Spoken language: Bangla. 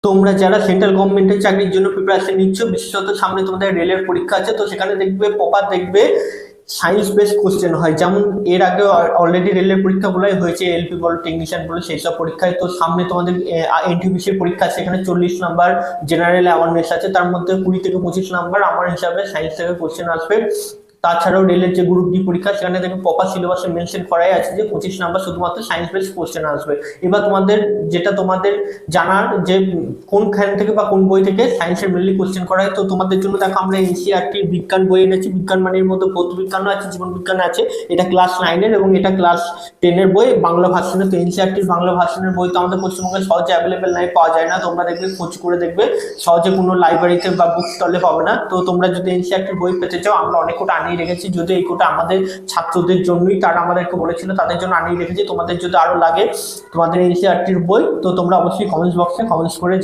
তোমরা যারা সেন্ট্রাল গভর্নমেন্টের চাকরির জন্য প্রিপারেশন নিচ্ছ, বিশেষত সামনে তোমাদের রেলের পরীক্ষা আছে, তো সেখানে দেখবে প্রপার দেখবে সায়েন্স বেসড কোশ্চেন হয়। যেমন এর আগে অলরেডি রেলের পরীক্ষাগুলোই হয়েছে, এলপি বলো টেকনিশিয়ান বলো সেই সব পরীক্ষায়। তো সামনে তোমাদের এনটিপিসির পরীক্ষা আছে, এখানে 40 নাম্বার জেনারেল অ্যাওয়ারনেস আছে, তার মধ্যে 20 থেকে 25 নাম্বার আমার হিসাবে সায়েন্স থেকে কোশ্চেন আসবে। তাছাড়াও রেলের যে গ্রুপ ডি পরীক্ষা সেখানে দেখবে প্রপার সিলেবাসে মেনশন করাই আছে যে 25 নাম্বার শুধুমাত্র সায়েন্স বেসড কোশ্চেন আসবে। এবার তোমাদের যেটা তোমাদের জানার যে কোনখান থেকে বা কোন বই থেকে সায়েন্সের মেনলি কোশ্চেন করা হয়, তো তোমাদের জন্য দেখো আমরা এনসিইআরটির বিজ্ঞান বই এনেছি। বিজ্ঞান মানের মধ্যে ভৌত বিজ্ঞানও আছে, জীবন বিজ্ঞান আছে। এটা ক্লাস 9-এর এবং এটা ক্লাস 10-এর বই বাংলা ভার্সনে। তো এনসিইআরটির বাংলা ভার্সনের বই তো আমাদের পশ্চিমবঙ্গে সহজে অ্যাভেলেবেল নাই, পাওয়া যায় না। তোমরা দেখবে খোঁজ করে দেখবে সহজে কোনো লাইব্রেরিতে বা বুক স্টলে পাবে না। তো তোমরা যদি এনসিইআরটির বই পেতে চাও, আমরা অনেক কোটা আনিয়ে রেখেছি। যদি এই কোটা আমাদের ছাত্রদের জন্যই, তারা আমাদেরকে বলেছিল তাদের জন্য আনিয়ে রেখেছি। তোমাদের যদি আরো লাগে তোমাদের এনসিইআরটির বই, তো তোমরা অবশ্যই কমেন্টস বক্সে কমেন্টস করে জানাবে।